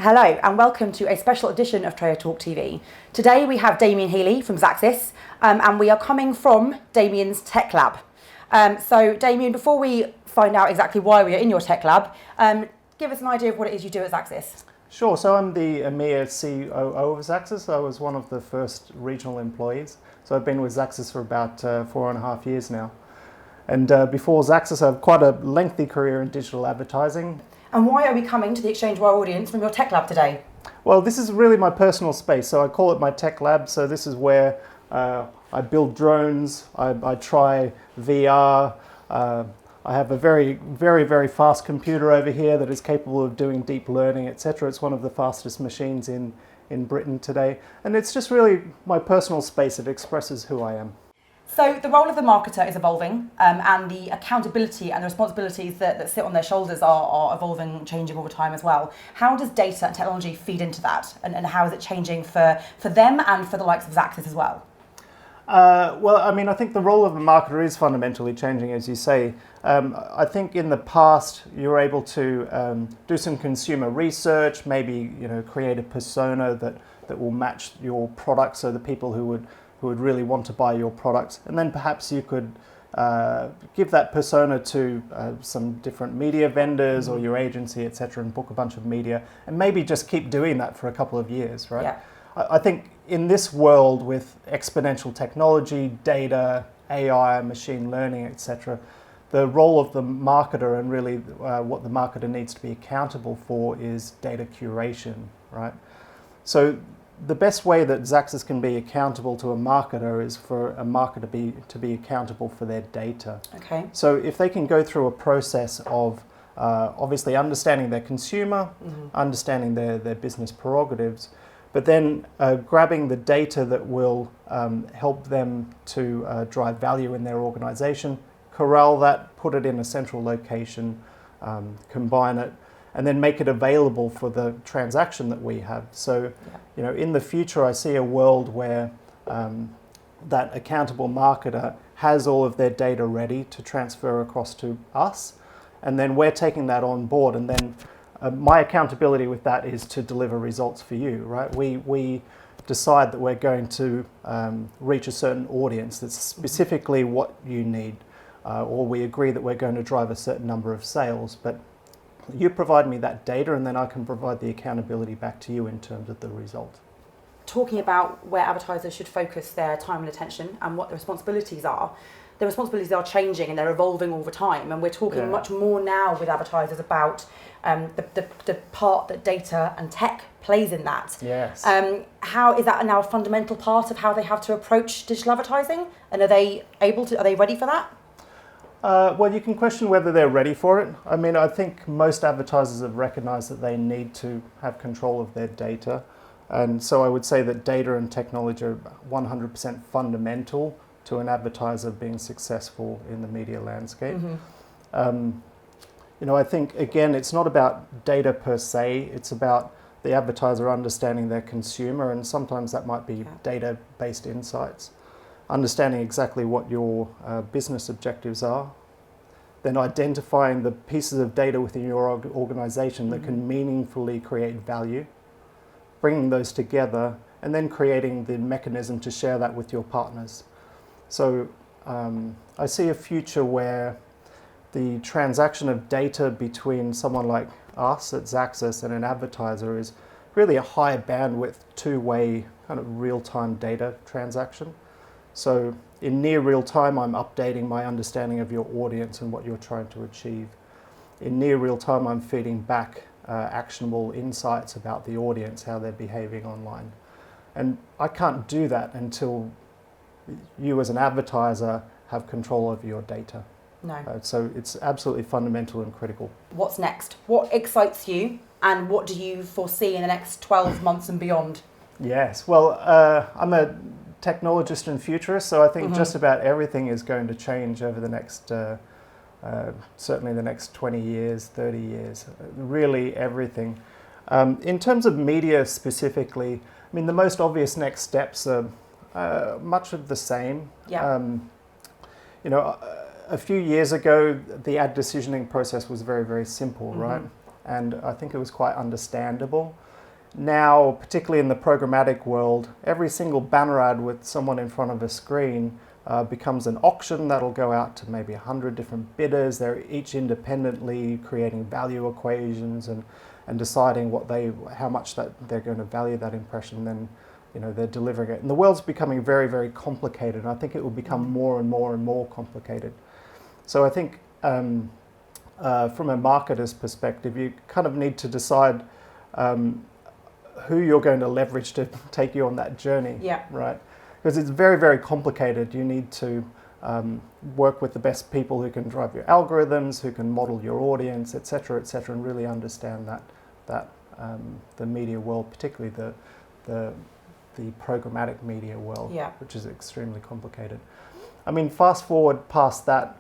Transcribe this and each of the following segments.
Hello and welcome to a special edition of Trader Talk TV. Today we have Damien Healy from Xaxis and we are coming from Damien's tech lab. So Damien, before we find out exactly why we are in your tech lab, give us an idea of what it is you do at Xaxis. Sure, so I'm the EMEA COO of Xaxis. I was one of the first regional employees. So I've been with Xaxis for about 4.5 years now. And before Xaxis, I have quite a lengthy career in digital advertising. And why are we coming to the Exchange Wire audience from your tech lab today? Well, this is really my personal space. So I call it my tech lab. So this is where I build drones, I try VR. I have a very fast computer over here that is capable of doing deep learning, etc. It's one of the fastest machines in Britain today. And it's just really my personal space. It expresses who I am. So the role of the marketer is evolving and the accountability and the responsibilities that sit on their shoulders are evolving and changing all the time as well. How does data and technology feed into that and how is it changing for them and for the likes of Xaxis as well? Well, I mean, I think the role of a marketer is fundamentally changing, as you say. I think in the past you were able to do some consumer research, maybe create a persona that will match your product, so the people who would really want to buy your products, and then perhaps you could give that persona to some different media vendors or your agency, etc., and book a bunch of media, and maybe just keep doing that for a couple of years, right? Yeah. I think in this world with exponential technology, data, AI, machine learning, etc., the role of the marketer and really what the marketer needs to be accountable for is data curation, right? So the best way that Xaxis can be accountable to a marketer is for a marketer to be accountable for their data. Okay. So if they can go through a process of obviously understanding their consumer, understanding their business prerogatives, but then grabbing the data that will help them to drive value in their organization, corral that, put it in a central location, combine it, and then make it available for the transaction that we have. So, in the future, I see a world where that accountable marketer has all of their data ready to transfer across to us, and then we're taking that on board, and then my accountability with that is to deliver results for you, right? We decide that we're going to reach a certain audience that's specifically what you need, or we agree that we're going to drive a certain number of sales, but you provide me that data and then I can provide the accountability back to you in terms of the result. Talking about where advertisers should focus their time and attention and what the responsibilities are changing and they're evolving all the time, and we're talking much more now with advertisers about the part that data and tech plays in that. Yes. How is that now a fundamental part of how they have to approach digital advertising, and are they ready for that? Well, you can question whether they're ready for it. I mean, I think most advertisers have recognized that they need to have control of their data. And so I would say that data and technology are 100% fundamental to an advertiser being successful in the media landscape. I think, again, it's not about data per se, it's about the advertiser understanding their consumer, and sometimes that might be data-based insights. Understanding exactly what your business objectives are, then identifying the pieces of data within your organization that can meaningfully create value, bringing those together, and then creating the mechanism to share that with your partners. So I see a future where the transaction of data between someone like us at Xaxis and an advertiser is really a high bandwidth, two-way kind of real-time data transaction. So in near real time, I'm updating my understanding of your audience and what you're trying to achieve. In near real time, I'm feeding back actionable insights about the audience, how they're behaving online. And I can't do that until you as an advertiser have control over your data. No. So it's absolutely fundamental and critical. What's next? What excites you and what do you foresee in the next 12 months and beyond? Yes, well, I'm a technologist and futurist, so I think just about everything is going to change over the next, certainly the next 20 years, 30 years, really everything. In terms of media specifically, I mean, the most obvious next steps are much of the same. Yeah. A few years ago, the ad decisioning process was very, very simple, right? And I think it was quite understandable. now, particularly in the programmatic world, every single banner ad with someone in front of a screen becomes an auction that'll go out to maybe 100 different bidders. They're each independently creating value equations and deciding how much that they're going to value that impression. Then, they're delivering it. And the world's becoming very, very complicated. And I think it will become more and more and more complicated. So I think from a marketer's perspective, you kind of need to decide who you're going to leverage to take you on that journey, right? Because it's very, very complicated. You need to work with the best people who can drive your algorithms, who can model your audience, et cetera, and really understand that the media world, particularly the programmatic media world, which is extremely complicated. I mean, fast forward past that,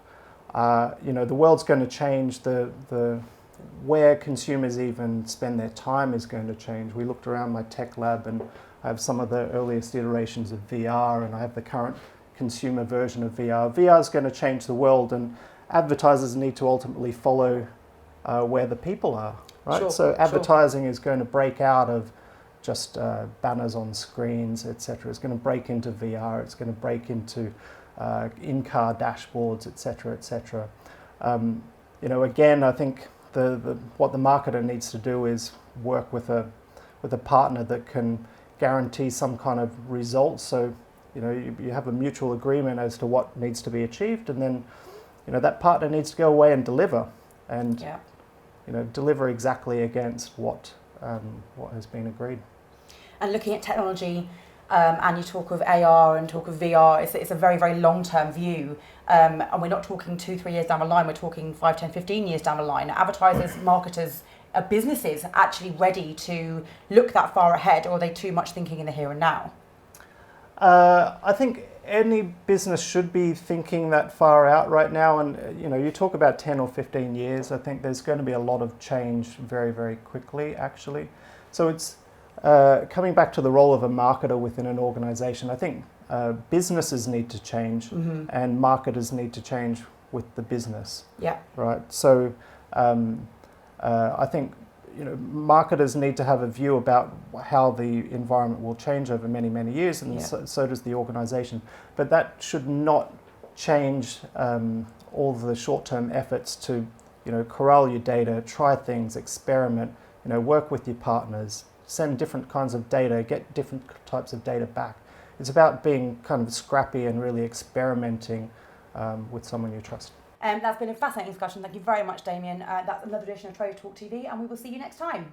the world's going to change. The where consumers even spend their time is going to change. We looked around my tech lab and I have some of the earliest iterations of VR, and I have the current consumer version of VR. VR is going to change the world, and advertisers need to ultimately follow where the people are, right? So advertising is going to break out of just banners on screens, etc. It's going to break into VR. It's going to break into in-car dashboards, etc. Again, I think what the marketer needs to do is work with a partner that can guarantee some kind of result. So, you have a mutual agreement as to what needs to be achieved, and then, that partner needs to go away and deliver, and deliver exactly against what has been agreed. And looking at technology, and you talk of AR and talk of VR, it's a very, very long-term view. And we're not talking 2-3 years down the line, we're talking 5, 10, 15 years down the line. Advertisers, marketers, businesses actually ready to look that far ahead, or are they too much thinking in the here and now? I think any business should be thinking that far out right now. And, you talk about 10 or 15 years, I think there's going to be a lot of change very, very quickly, actually. So it's coming back to the role of a marketer within an organization. I think businesses need to change, and marketers need to change with the business. Yeah. Right. So I think marketers need to have a view about how the environment will change over many, many years, and so does the organization. But that should not change all the short-term efforts to corral your data, try things, experiment, work with your partners, send different kinds of data, get different types of data back. It's about being kind of scrappy and really experimenting with someone you trust. That's been a fascinating discussion. Thank you very much, Damien. That's another edition of Trader Talk TV, and we will see you next time.